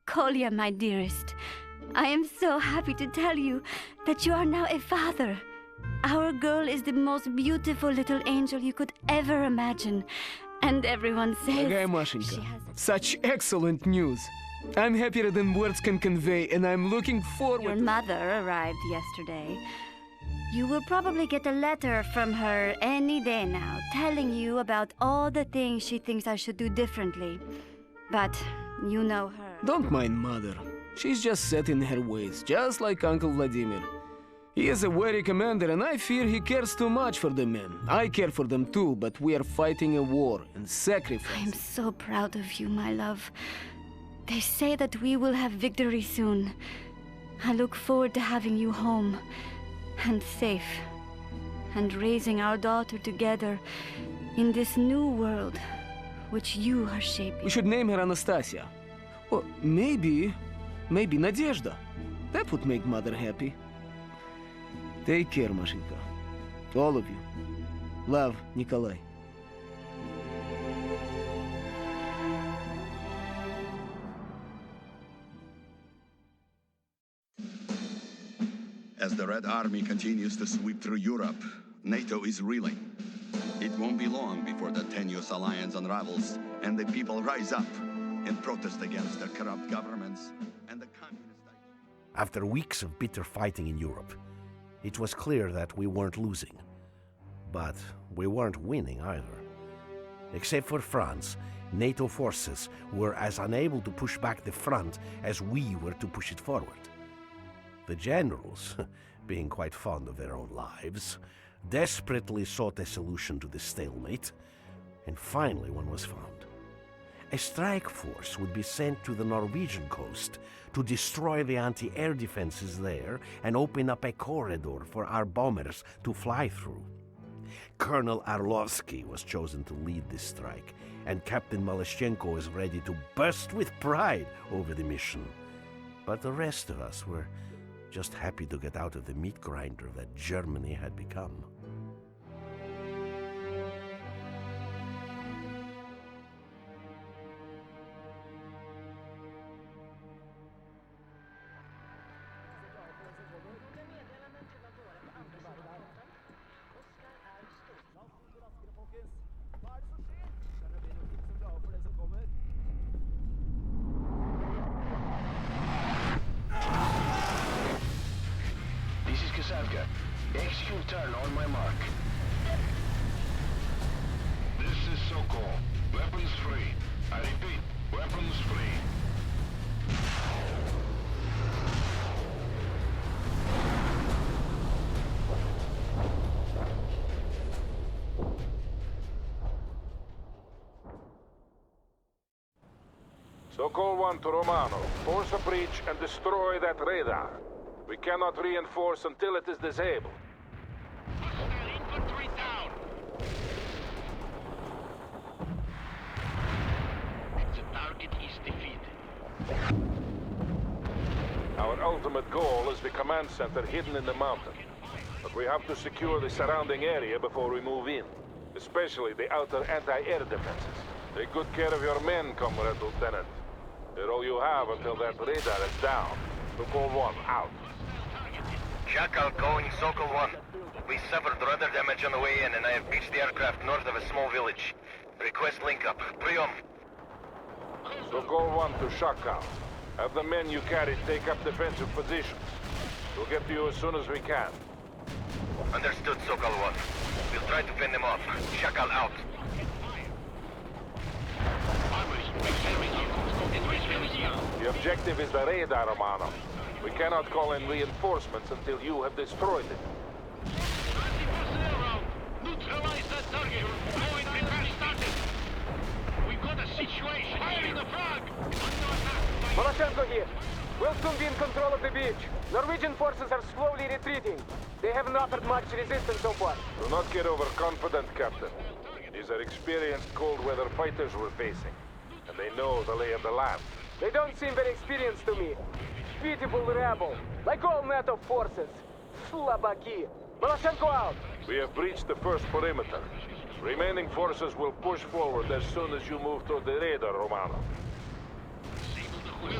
Kolya, my dearest, I am so happy to tell you that you are now a father. Our girl is the most beautiful little angel you could ever imagine. And everyone says Дорогая Машенька, such excellent news. I'm happier than words can convey, and I'm looking forward. Your mother arrived yesterday. You will probably get a letter from her any day now, telling you about all the things she thinks I should do differently. But you know her. Don't mind Mother. She's just set in her ways, just like Uncle Vladimir. He is a wary commander, and I fear he cares too much for the men. I care for them too, but we are fighting a war and sacrifice. I am so proud of you, my love. They say that we will have victory soon. I look forward to having you home, and safe, and raising our daughter together in this new world which you are shaping. We should name her Anastasia. Or maybe Nadezhda. That would make Mother happy. Take care, Mashenka. All of you. Love, Nikolai. As the Red Army continues to sweep through Europe, NATO is reeling. It won't be long before the tenuous alliance unravels and the people rise up in protest against their corrupt governments and the communist ideas. After weeks of bitter fighting in Europe, it was clear that we weren't losing. But we weren't winning either. Except for France, NATO forces were as unable to push back the front as we were to push it forward. The generals, being quite fond of their own lives, desperately sought a solution to the stalemate, and finally one was found. A strike force would be sent to the Norwegian coast to destroy the anti-air defenses there and open up a corridor for our bombers to fly through. Colonel Arlovsky was chosen to lead this strike, and Captain Malashchenko is ready to burst with pride over the mission. But the rest of us were just happy to get out of the meat grinder that Germany had become. Execute turn on my mark. This is Sokol. Weapons free. I repeat, weapons free. Sokol 1 to Romano. Force a breach and destroy that radar. We cannot reinforce until it is disabled. Hostile infantry down. The target is defeated. Our ultimate goal is the command center hidden in the mountain. But we have to secure the surrounding area before we move in. Especially the outer anti-air defenses. Take good care of your men, Comrade Lieutenant. They're all you have until that radar is down. Sokol 1, out. Jackal going Sokol 1. We suffered radar damage on the way in, and I have beached the aircraft north of a small village. Request link-up. Priom. Sokol 1 to Shakal. Have the men you carried take up defensive positions. We'll get to you as soon as we can. Understood, Sokol 1. We'll try to fend them off. Shakal out. The objective is the radar, Romano. We cannot call in reinforcements until you have destroyed it. Neutralize that target. Going repair started. We've got a situation. Firing the frag. Malashchenko here. We'll soon be in control of the beach. Norwegian forces are slowly retreating. They haven't offered much resistance so far. Do not get overconfident, Captain. These are experienced cold weather fighters we're facing. And they know the lay of the land. They don't seem very experienced to me. Beautiful rebel, like all NATO forces. Slabaki. Malashchenko out. We have breached the first perimeter. Remaining forces will push forward as soon as you move toward the radar, Romano. We'll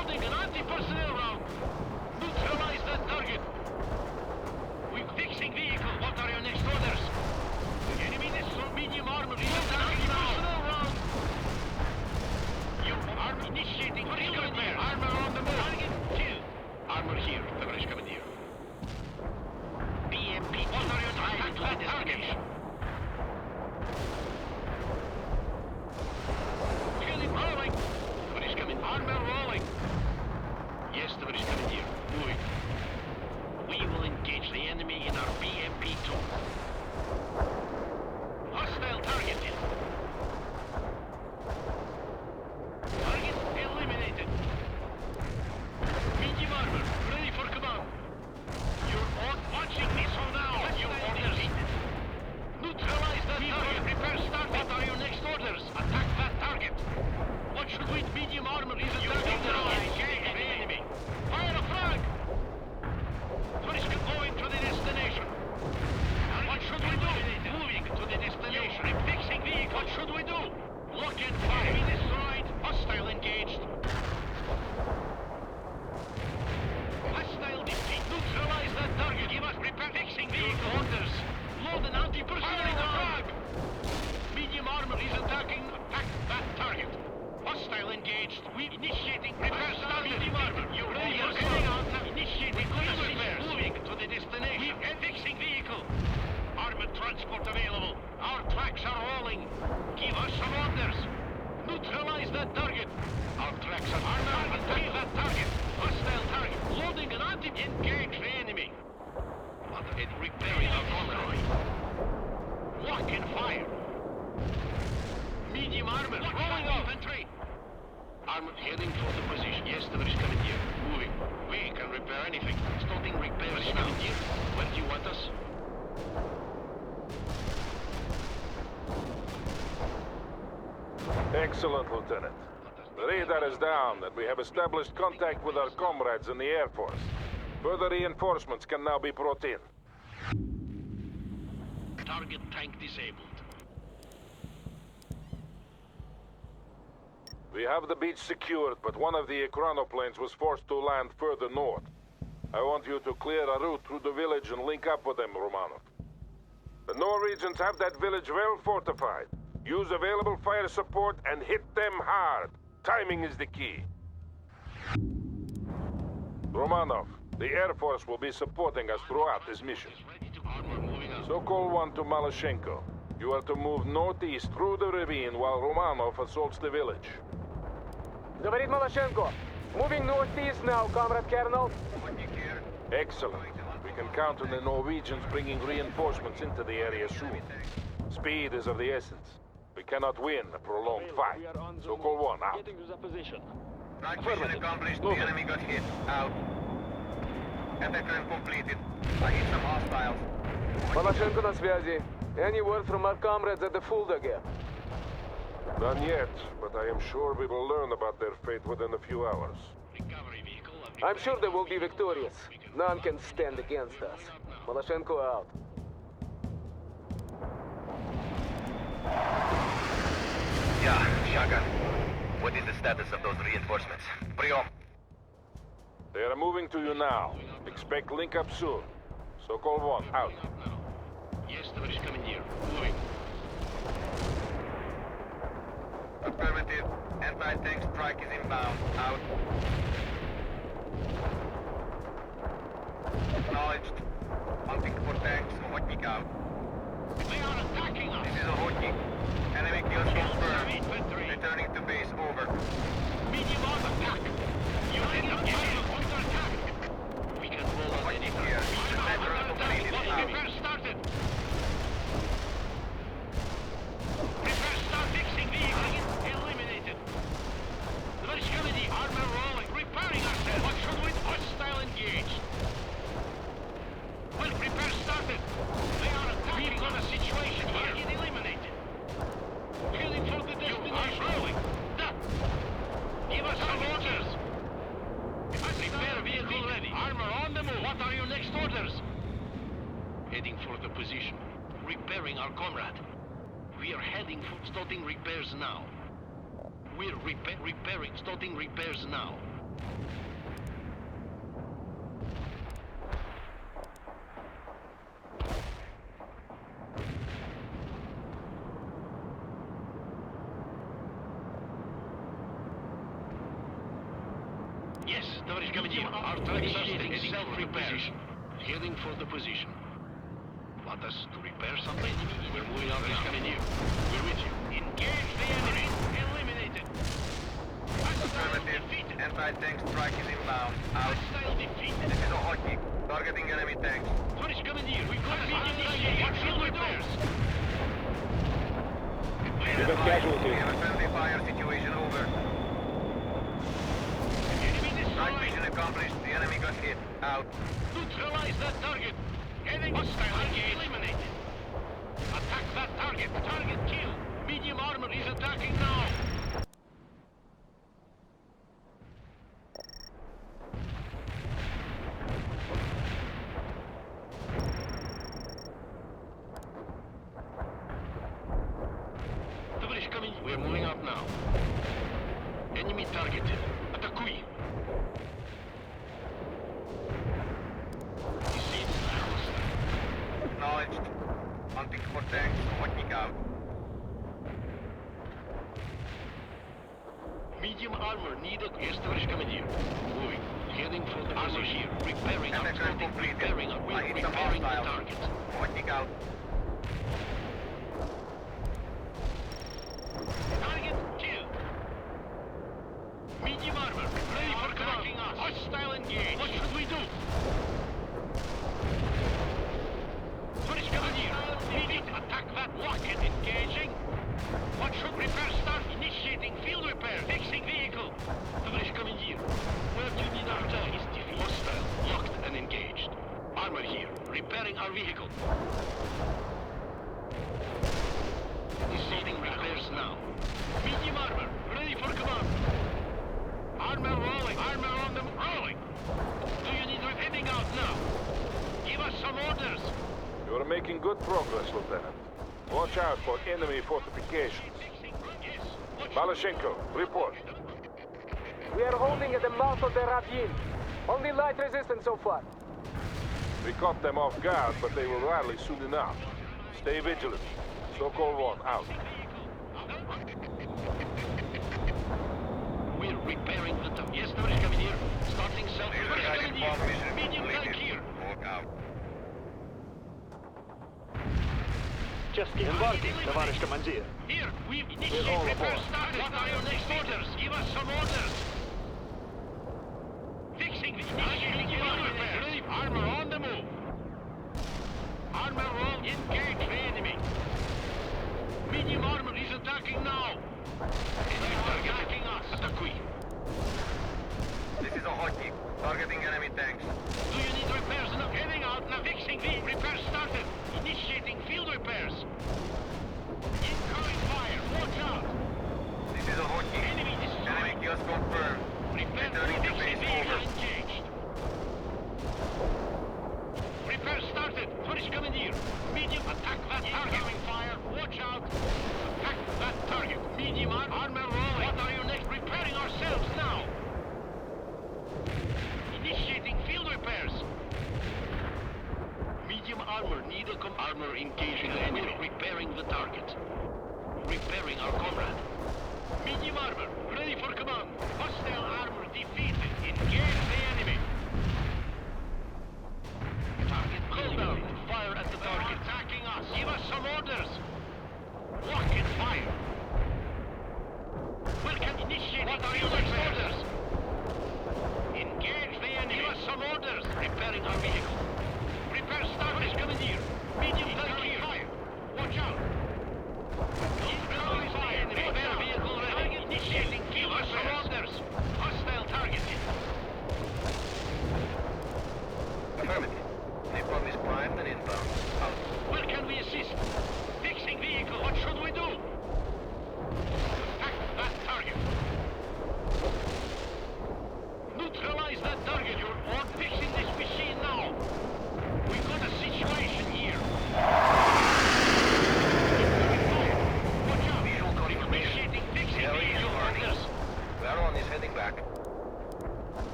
Loading an anti-personnel round. Neutralize that target. We're fixing vehicle. What are your next orders? Enemy destroy medium armor. He's attacking personnel round. Your armor initiating. Armor on the move. Target 2. Armor here. Товарищ командир. BMP. What are your attack target? Killing rolling. Товарищ командир. Armor rolling. Yes, товарищ командир. Moving. We will engage the enemy in our BMP-2. Hostile targeted. Target eliminated. Medium armor, ready for command. You're on watching missile now. Your orders. Neutralize that target. Prepare start. What are your next orders? Attack that target. What should we? Medium armor is attacking the enemy. Fire a flag. Police can go into the destination. What should we do? Moving to the destination. Fixing vehicle. What should we do? Lock and fire. Enemy destroyed. Hostile engaged. Hostile defeat. Neutralize that target. Give us repair. Fixing vehicle. Orders. Load an anti-personnel flag. Medium armor is attacking. Attack that target. Hostile engaged. We initiating repair start. Medium armor. You're ready for heading out. Initiating repairs. Moving to the destination. And fixing vehicle. Armored transport available. Our tracks are rolling. Give us some orders. Neutralize that target. Our tracks are armored. Attack that target. Hostile target. Loading an anti-engage the enemy. And repairing our convoy. Lock and fire. Medium armor. Rolling infantry. Armor heading for the position. Yes, товарищ командир. Moving. We can repair anything. Starting repairs now. Where do you want us? Excellent, Lieutenant. The radar is down and we have established contact with our comrades in the Air Force. Further reinforcements can now be brought in. Target tank disabled. We have the beach secured, but one of the chronoplanes was forced to land further north. I want you to clear a route through the village and link up with them, Romanov. The Norwegians have that village well fortified. Use available fire support and hit them hard. Timing is the key. Romanov, the Air Force will be supporting us throughout this mission. Sokol 1 to Maloshenko. You are to move northeast through the ravine while Romanov assaults the village. Говорит Малашенко. Moving northeast now, Comrade Colonel. Excellent. We can count on the Norwegians bringing reinforcements into the area soon. Speed is of the essence. We cannot win a prolonged fight. Sokol 1 out. Right mission accomplished. The enemy got hit. Out. Attack run completed. I hit some hostiles. Малашенко на связи. Any word from our comrades at the Fulda gap? None yet, but I am sure we will learn about their fate within a few hours. I'm sure they will be victorious. None can stand against us. Maloshenko out. Yeah, Shaka. What is the status of those reinforcements? Priom. They are moving to you now. Expect link up soon. Sokol 1 out. Yes, товарищ командир. Moving. Affirmative. Anti-tank strike is inbound. Out. Acknowledged. Hunting for tanks. Hotnik out. They are attacking us. This is a Hotnik. Enemy kills confirmed. Returning to base. Over. Medium arm attack. You hit the enemy under attack. We can roll on any Here. under attack. Out. Repair started. Repair start. Fixing vehicle. Eliminated. Товарищ командир. Armor rolling. Repairing ourselves. What should we? Hostile engaged. Well, repair started. They are attacking. We've got a situation here. Target eliminated. Heading for the destination. Rolling. Give us some orders. Repair vehicle ready. Armor on the move. What are your next orders? Heading for the position. Repairing our comrade. We are heading for starting repairs now. We're repairing, starting repairs now. Товарищ командир, our tracks are heading self-repair. Heading for the position. Want us to repair something? We're moving out, Tоварищ командир. We're with you. Engage the enemy. Eliminated. Affirmative. Anti-tank strike is inbound. Out. Hostile defeated. This is a hotkey. Targeting enemy tanks. Tоварищ командир, we got immediate field repairs. We got casualties. We have a friendly fire situation over. Enemy Strike destroyed. mission accomplished. The enemy got hit. Out. Neutralize that target. Heading hostile engaged. Eliminated. Attack that target. Target killed. Medium armor is attacking now. Товарищ командир, we're moving out now. Enemy targeted. Атакуй. Acknowledged. Hunting for tanks. Hotkey out. Medium armor needed. Yes, товарищ командир. Moving. Heading for the armor here. Repairing our Attack target. completed. Repairing our I hit some repairing the hostiles. target. Hotkey out. Target killed. Medium armor. Ready for attacking us. Hostile engaged. What should we do? Tоварищ командир. Medium attack that rocket. Engaging. What should repair start? Initiating field repair. Fixing vehicle. Товарищ командир. Where do you need our tank? Is defeat. Hostile. Locked and engaged. Armor here. Repairing our vehicle. Initiating repairs now. Medium armor. Ready for command. Armor rolling. Armor on them. Rolling. Do you need heading out now? Give us some orders. You are making good progress, Lieutenant. Watch out for enemy fortifications. Yes. What Malashenko, report. We are holding at the mouth of the ravine. Only light resistance so far. We caught them off guard, but they will rally soon enough. Stay vigilant. Sokol 1, out. We're repairing the tank. Yes, товарищ командир. Starting self-repair. Laser-guided bomb mission Medium tank completed. here. Walk out. Embarking, товарищ командир. Here, we initiate repair started. What are your next orders? Give us some orders. Fixing the initiating field repair. Ready. Armor on the move. Armor roll. Engage the enemy. Medium armor is attacking now. Enemy targeting us. Атакуй. This is a hotkey. Targeting enemy tanks. Do you need repairs? No. Heading out now. Fixing the repair started. Initiating field repairs. Incoming fire. Watch out. This is a hotkey. Enemy destroyed. Enemy kills confirmed. Repair Returning to fixing base vehicle over. engaged. Repair started. Товарищ командир. Medium attack that target. Incoming fire. Watch out. Attack that target. Medium armor rolling. What are you next? Repairing ourselves now. Initiating field repairs. Medium armor needle armor engaging the enemy. Repairing the target. Repairing our comrade. Medium armor ready for command. Hostile armor defeated. Engage the enemy. Target call down. Fire at the target. Attacking us. Give us some orders. Lock and fire. Welcome initiating. What are your next orders? Engage the enemy. Give us some orders. Repairing our vehicle. Repair started. Commandeer. Medium tank here. Fire. Watch out. Incoming fire. Repair vehicle ready. Initiating. Give us some orders. Hostile targeted. Affirmative. Napalm is primed and inbound. Out. Where can we assist? Fixing vehicle. What should we do? Attack that target. Neutralize that target. You're on fixing this machine now.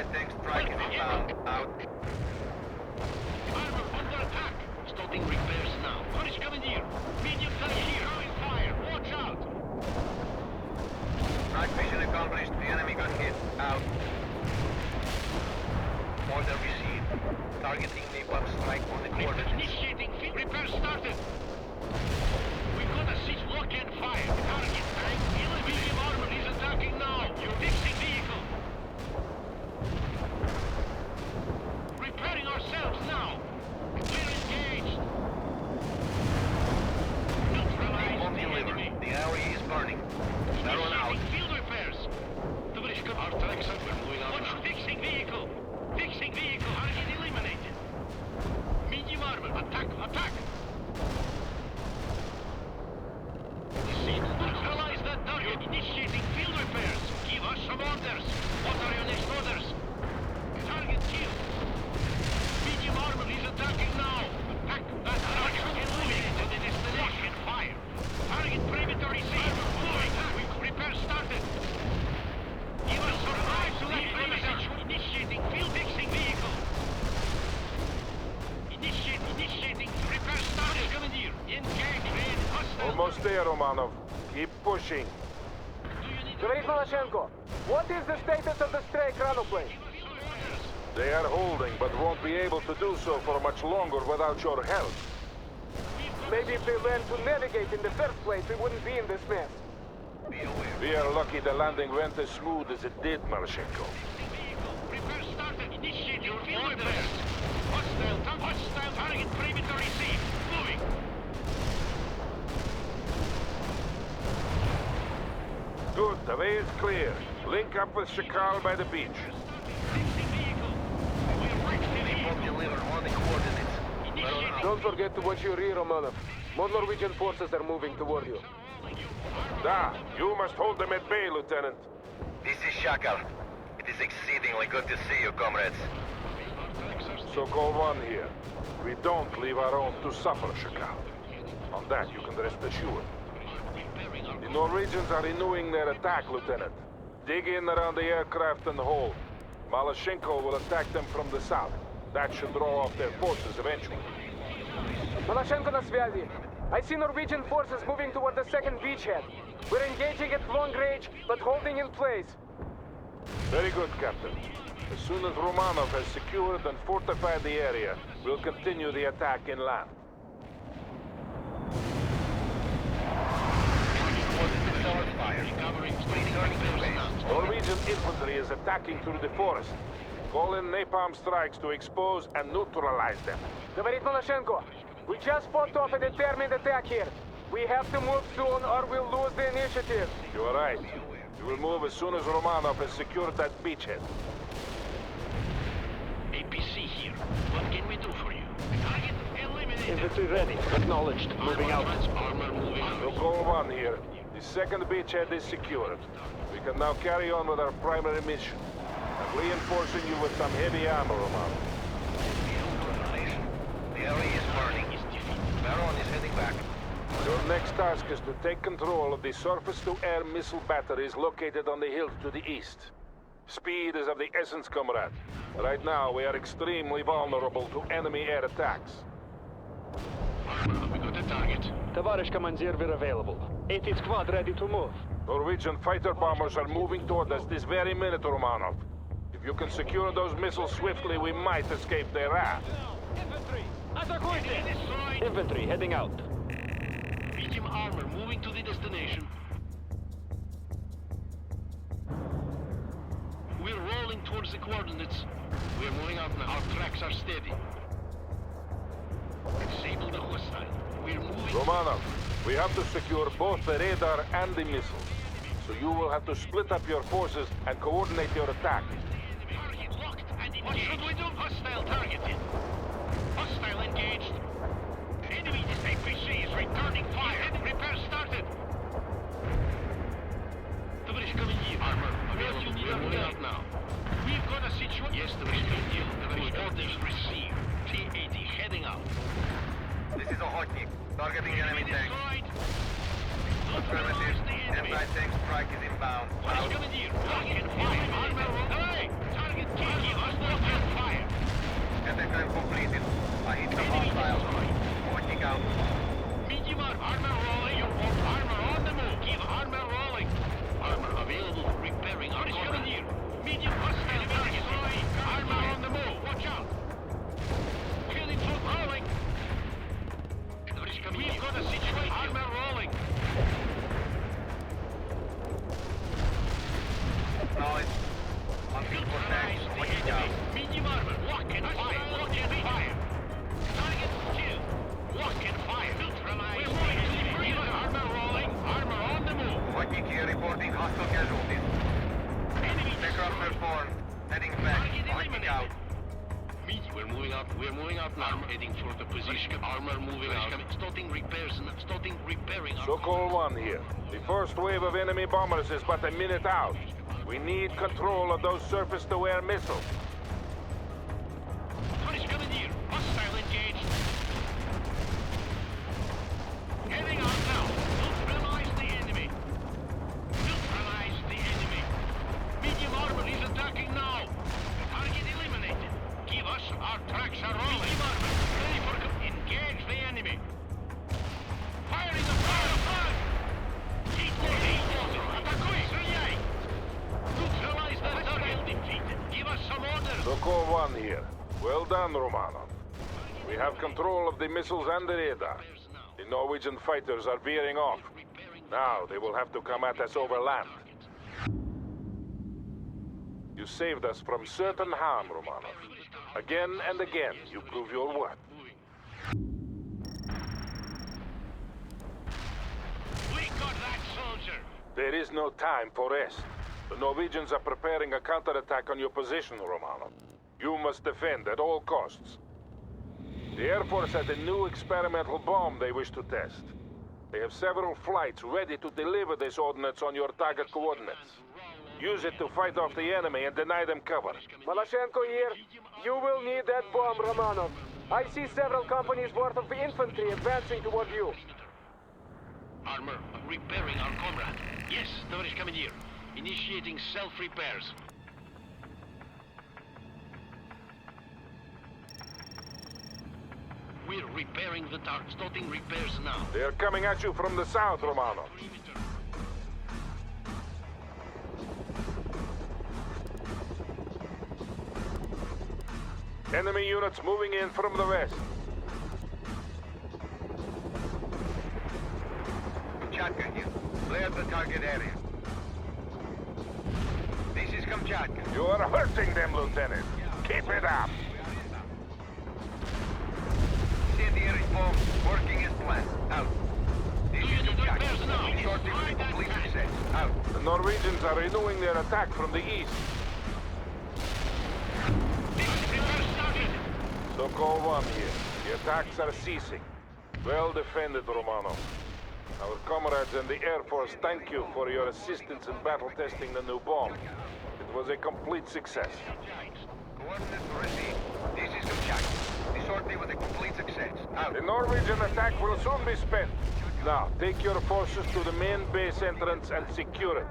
Anti-tank strike is inbound. Out. Armor under attack. Starting repairs now. Polish commandeer. Medium tank here. Throwing fire. Watch out. Strike mission accomplished. The enemy got hit. Out. Order received. Targeting napalm strike on the coordinates. Initiating field repair started. We got a siege lock and fire. Target tank. Medium armor is attacking now. You're fixing vehicle. Repairing ourselves now. We're engaged. Neutralize Won't the deliver. enemy. The area is burning. Baron out. Initiating field repairs. Our tracks are moving out. Watch fixing vehicle. Fixing vehicle. Target eliminated. Medium armor. Attack. Attack. Neutralize that target. Initiating field repairs. Give us some orders. What are your next orders? Target killed. Medium armor is attacking now. Attack that target. Moving to the destination. Fire. Target perimeter received. Moving. Repair started. Give us surprise to that message. Initiating field fixing vehicle. Initiating repair started. Commandeer. Engage. Hostile. Almost there, Romanov. Keep pushing. Говорит Малашенко, what is the status of the stray chronoplane? They are holding, but won't be able to do so for much longer without your help. Maybe if they learned to navigate in the first place, we wouldn't be in this mess. Be aware. We are lucky the landing went as smooth as it did, Marashenko. Repair started. Initiate your field repairs. Hostile target perimeter received. Moving. Good, the way is clear. Link up with Shakal by the beach. Fixing vehicle. We're right to They won't deliver on the coordinates. Baron out. Don't forget to watch your rear, Romanov. More Norwegian forces are moving toward you. Da, you must hold them at bay, Lieutenant. This is Shakal. It is exceedingly good to see you, comrades. Sokol 1 here. We don't leave our own to suffer, Shakal. On that, you can rest assured. The Norwegians are renewing their attack, Lieutenant. Dig in around the aircraft and hold. Malashенko will attack them from the south. That should draw off their forces eventually. Малашенко на связи. I see Norwegian forces moving toward the second beachhead. We're engaging at long range, but holding in place. Very good, Captain. As soon as Romanov has secured and fortified the area, we'll continue the attack inland. Norwegian infantry is attacking through the forest. Call in napalm strikes to expose and neutralize them. Говорит Малашенко, we just fought off a determined attack here. We have to move soon or we'll lose the initiative. You are right. We will move as soon as Romanov has secured that beachhead. APC here. What can we do for you? Target eliminated. Infantry ready. Acknowledged. Moving out. Armor moving out. Sokol 1 here. The second beachhead is secured. We can now carry on with our primary mission. I'm reinforcing you with some heavy ammo, Romanov. The area is burning. Baron is heading back. Your next task is to take control of the surface-to-air missile batteries located on the hills to the east. Speed is of the essence, comrade. Right now, we are extremely vulnerable to enemy air attacks. We got a target. Товарищ командир, we're available. 80 squad ready to move. Norwegian fighter bombers are moving toward us this very minute, Romanov. If you can secure those missiles swiftly, we might escape their wrath. Infantry! Атакуйте! Destroyed. Infantry heading out. Medium armor moving to the destination. We're rolling towards the coordinates. We're moving out now. Our tracks are steady. Disable the hostile. We're moving. Romanov, we have to secure both the radar and the missiles. So you will have to split up your forces and coordinate your attack. Target locked and engaged. What should we do? Hostile targeted. Hostile engaged. Enemy APC is returning fire. Repair started. Товарищ командир. Armor. We're moving out now. We've got a situation. Yes, товарищ командир. Товарищ orders received. T-80 heading out. This is Ochotnik. Targeting enemy tank. Destroyed. Affirmative. Anti-tank strike is inbound. Tоварищ Out. командир. Lock and fire. Armor. Hey! Target key. Armor formed. Heading back. Looking out. We're moving out now. Heading for the position. Armor moving out. Starting repairs. Starting repairing. Sokol 1 here. The first wave of enemy bombers is but a minute out. We need control of those surface-to-air missiles. Tonnage coming here. Hostile engaged. Heading out now. Neutralize the enemy. Neutralize the enemy. Medium armor is attacking now. Target eliminated. Give us our tracks are rolling. Medium armor. Ready for engage the enemy. Fire in the fire! Keep moving. Attackui. Stреляй. Neutralize the target. Defeated. Give us some orders. Sokol 1 here. Well done, Romanov. We have control of the missiles and the radar. The Norwegian fighters are veering off. Now they will have to come at us over land. You saved us from certain harm, Romanov. Again and again, you prove your worth. We got that soldier. There is no time for rest. The Norwegians are preparing a counterattack on your position, Romanov. You must defend at all costs. The Air Force has a new experimental bomb they wish to test. They have several flights ready to deliver this ordnance on your target coordinates. Use it to fight off the enemy and deny them cover. Maloshenko here. You will need that bomb, Romanov. I see several companies worth of infantry advancing toward you. Armor, repairing our comrade. Yes, Tоварищ Commander. Initiating self-repairs. We're repairing the target. Starting repairs now. They are coming at you from the south, Romanov. Enemy units moving in from the west. Kamchatka here. Clear the target area. This is Kamchatka. You are hurting them, Lieutenant. Keep it up. Incendiary bomb working as planned. Out. This is Kamchatka. Shortly with complete success. Out. The Norwegians are renewing their attack from the east. Sokol 1 here. The attacks are ceasing. Well defended, Romanov. Our comrades in the Air Force thank you for your assistance in battle testing the new bomb. It was a complete success. Coordinates received. This is Kamchatka. The sortie was a complete success. Out. The Norwegian attack will soon be spent. Now, take your forces to the main base entrance and secure it.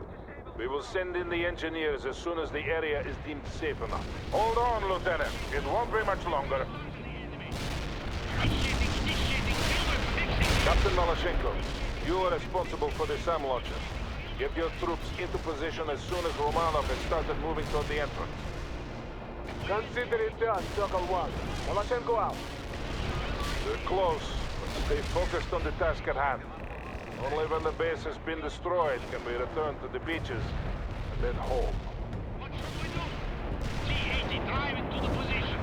We will send in the engineers as soon as the area is deemed safe enough. Hold on, Lieutenant. It won't be much longer. Captain Maloshenko, you are responsible for the SAM launches. Get your troops into position as soon as Romanov has started moving toward the entrance. Consider it done, Sokol 1. Maloshenko out. They're close, but stay focused on the task at hand. Only when the base has been destroyed can we return to the beaches and then home. What should we do? T-80 driving to the position.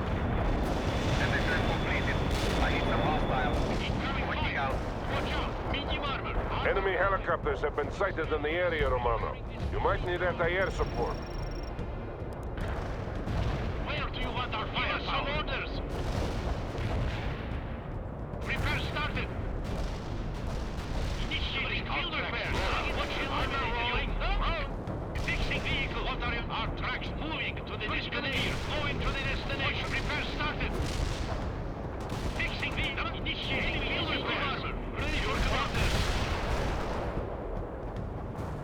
Everything completed. I hit some hostiles. Incoming Watching fire. out. Watch out. Medium armor. Enemy helicopters have been sighted in the area, Romano. You might need anti-air support. Where do you want our fire? Some orders. Repair started. Initiating field repair. Watching armor rolling. Fixing vehicle. What are our tracks moving to the destination? Going to the destination. Repair started. Fixing vehicle. Initiating field repair. Ready for orders.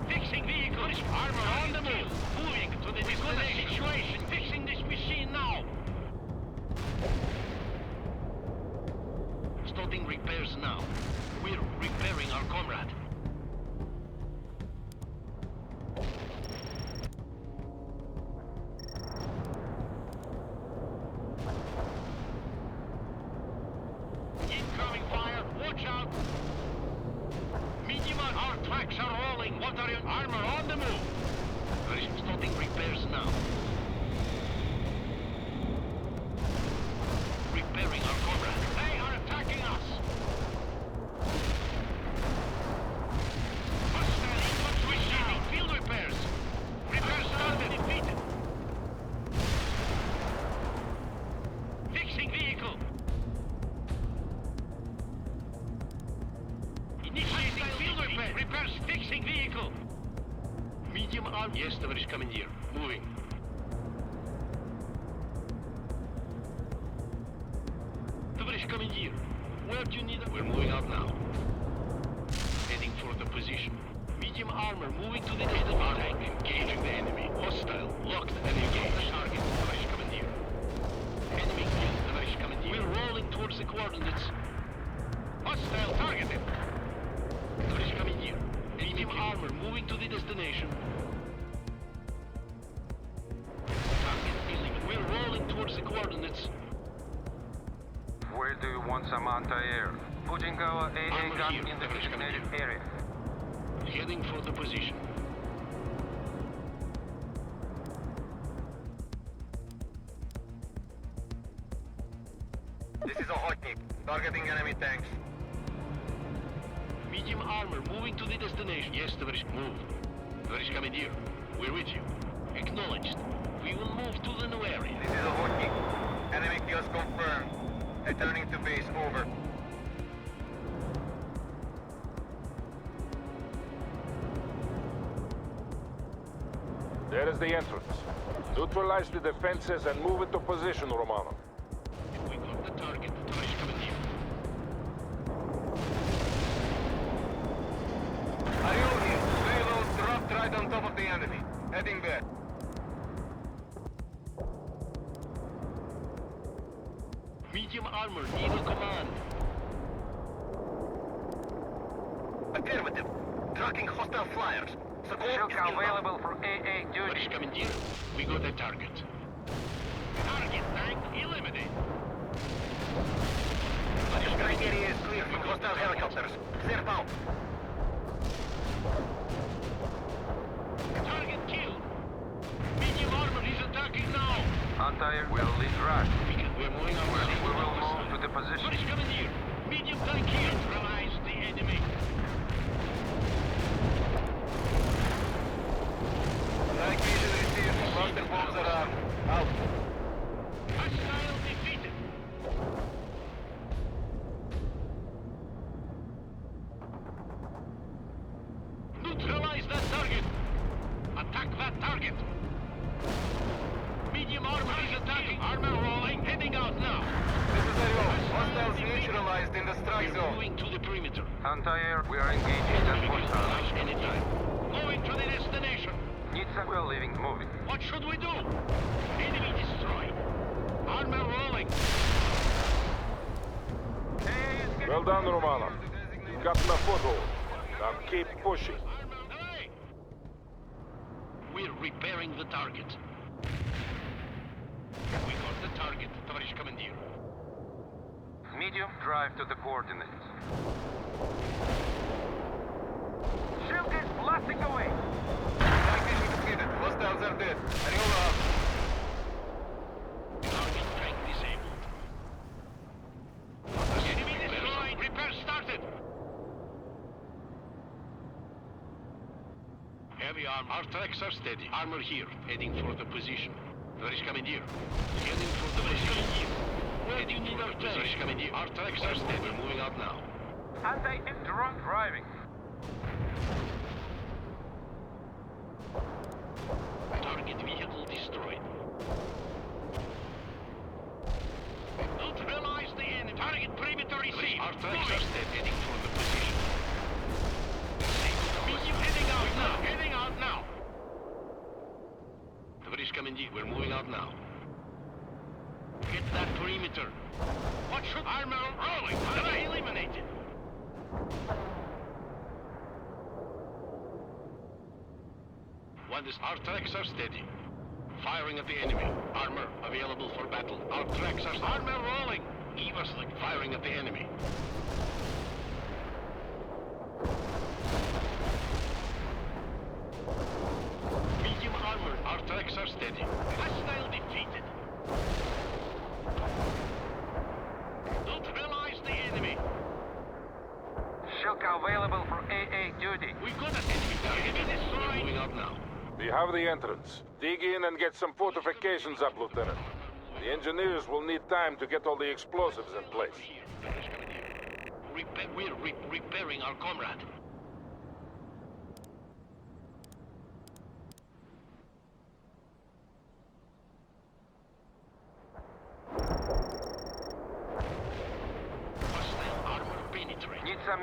Fixing vehicle. Armor on the move. Moving. Commandeer. Where do you need... We're moving out now. Heading for the position. Medium armor moving to the destination. Tank engaging the enemy. Hostile. Locked and engaged. Target. Tоварищ Commandeer. Enemy killed. Tоварищ Commandeer. We're rolling towards the coordinates. Hostile targeted. Tоварищ Commandeer. Medium armor moving to the destination. Target killing. We're rolling towards the coordinates. Where do you want some anti-air? Putting our AA Armor gun here, in the Tоварищ designated Commandeer. area. Heading for the position. This is a Hotnik, targeting enemy tanks. Medium armor moving to the destination. Yes, Tоварищ, move. Tоварищ Commandeer, we're with you. Acknowledged. We will move to the new area. This is a Hotnik. Enemy kills confirmed. Returning to base, over. There is the entrance. Neutralize the defenses and move into position, Romano. We got the target, Tоварищ Commandeer. Ariel, reload dropped right on top of the enemy. Heading back. Medium armor, need a command. Affirmative. Tracking hostile flyers. Support is Shilka inbound. available for AA duty. Tоварищ Commandeer, we got a target. Target tank eliminated. The strike area is clear from hostile helicopters. They're out. Target killed. Medium armor is attacking now. Anti-air will lead right. We're moving our way. We will move to the position. Tоварищ Commandeer, medium tank killed. Neutralize the enemy. Tank vision received. Cluster bombs are armed. Out. Hostile defeated. Neutralize that target. Attack that target. Medium armor is attacking. Armor rolling. Heading out now. This is Ariel. Hostiles neutralized in the strike We're zone. moving to the perimeter. Anti-air, we are engaging that hostile. Neutralize anytime. Going to the destination. Need some well leaving, moving. What should we do? Enemy destroyed. Armor rolling. Well done, Romano. You've gotten a foothold. Now keep pushing. Hey! We're repairing the target. We got the target, Tоварищ Commandeer. Medium, drive to the coordinates. Shilka is blasting away. Tank vision completed. Hostiles are dead. Ariel out. Target tank disabled. Enemy destroyed. Repair started. Heavy arm. Our tracks are steady. Armor here. Heading for the position. Tоварищ Commandeer. Heading for the position. Where do you need our tracks? Tоварищ Commandeer. Our tracks are steady. We're moving out now. Anti-air drone driving. Target vehicle destroyed. Neutralize the enemy. Target perimeter received. Our tracks are steady. Heading for the position. Medium heading out now. Heading out now. Tоварищ Commandeer, we're moving out now. Get that perimeter. What should armor rolling? Enemy eliminated. Our tracks are steady. Firing at the enemy. Armor available for battle. Our tracks are armor rolling. Evaslik firing at the enemy. Medium armor. Our tracks are steady. Hostile defeated. Neutralize the enemy. Shilka available for AA duty. We got an enemy target. Enemy destroyed. Moving out now. We have the entrance. Dig in and get some fortifications up, Lieutenant. The engineers will need time to get all the explosives in place. We're repairing our comrade.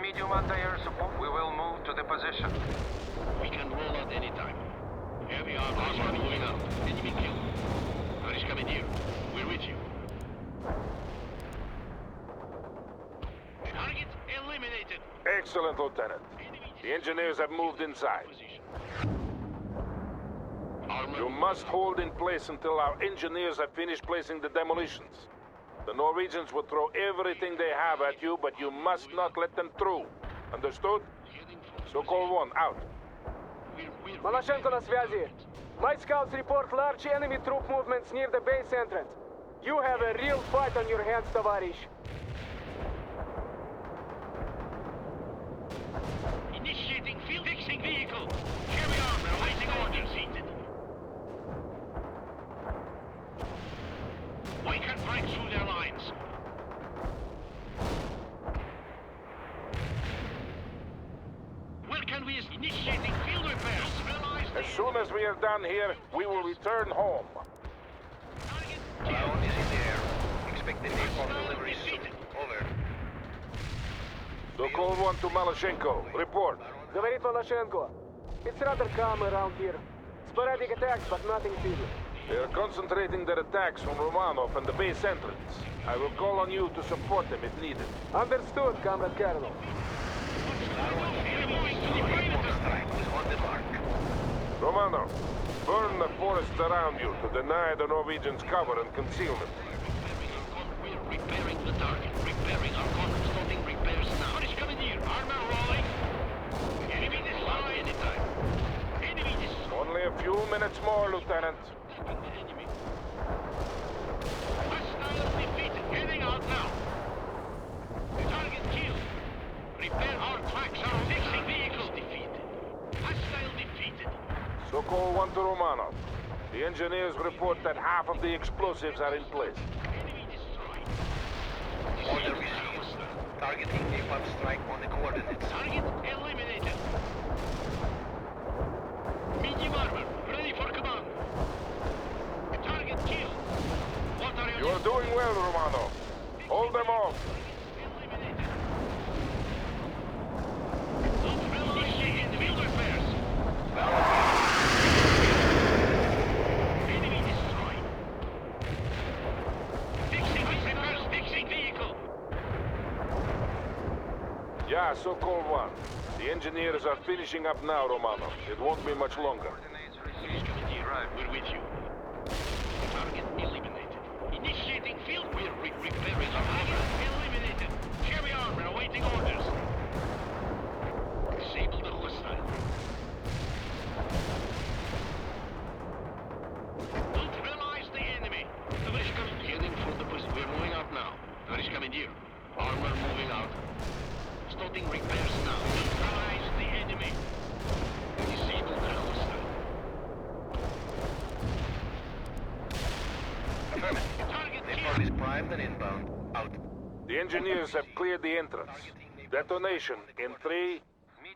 medium anti-air support. We will move to the position. We can roll out anytime. Heavy armor moving out. Enemy killed. Irish commandeer, we're with you. Target eliminated. Excellent, Lieutenant. The engineers have moved inside. You must hold in place until our engineers have finished placing the demolitions. The Norwegians will throw everything they have at you, but you must not let them through. Understood? Sokol 1, out. Maloshenko на связи. My scouts report large enemy troop movements near the base entrance. You have a real fight on your hands, товарищ. Initiating field fixing vehicle. Heavy armor awaiting orders. Seated. We can break through their lines. Where can we initiating field repairs? As soon as we are done here, we will return home. Drone is in the air. Expect the napalm delivery soon. Over. Sokol 1 to Maloshenko. Report. Говорит Малошенко. It's rather calm around here. Sporadic attacks, but nothing serious. They are concentrating their attacks on Romanov and the base entrance. I will call on you to support them if needed. Understood, Comrade Colonel. Romanov, burn the forests around you to deny the Norwegians cover and concealment. We're repairing the target. Repairing our corner. Starting repairs now. Irish commandeer. Armor rolling. Enemy destroyed anytime. Enemy destroyed. Only a few minutes more, Lieutenant. Hostiles defeated. Heading out now. Target killed. Repair our tracks. Our fixing vehicles defeated. Hostile defeated. Sokol 1 to Romanov. The engineers report that half of the explosives are in place. Enemy destroyed. Order received. Targeting napalm strike on the coordinates. Target eliminated. Medium armor. Ready for command. Target killed. What are You are doing well, Romanov. Hold them off. Eliminated. Don't rely in field repairs. Enemy destroyed. Fixing repairs. Fixing vehicle. Yeah, Sokol 1. The engineers are finishing up now, Romanov. It won't be much longer. Irish commandeer, we're with you. Target eliminated. Initiating field. We're repairing our armor. Eliminated. Heavy armor awaiting orders. Disable the hostile. Neutralize the enemy. Irish commandeer heading for the position. We're moving out now. Irish commandeer. Armor moving out. Starting repairs now. Neutralize the enemy. Disable the hostile. Affirmative. Target Napalm killed. is primed and inbound. Out. The engineers have cleared the entrance. Detonation in 3,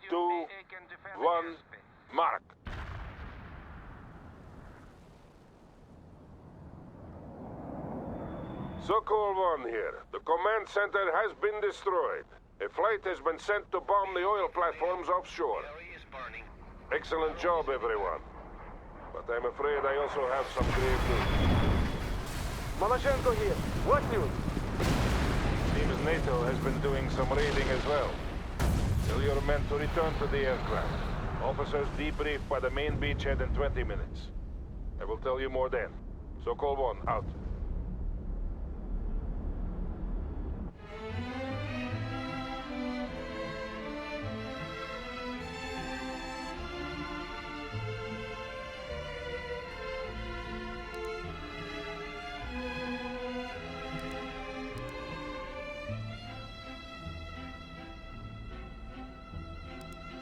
2, 1, mark. Sokol 1 here. The command center has been destroyed. A flight has been sent to bomb the oil platforms offshore. Area is burning. Excellent job, everyone. But I'm afraid I also have some grave news. Maloshenko here. What news? Seems NATO has been doing some raiding as well. Tell your men to return to the aircraft. Officers debrief by the main beachhead in 20 minutes. I will tell you more then. Sokol 1, out.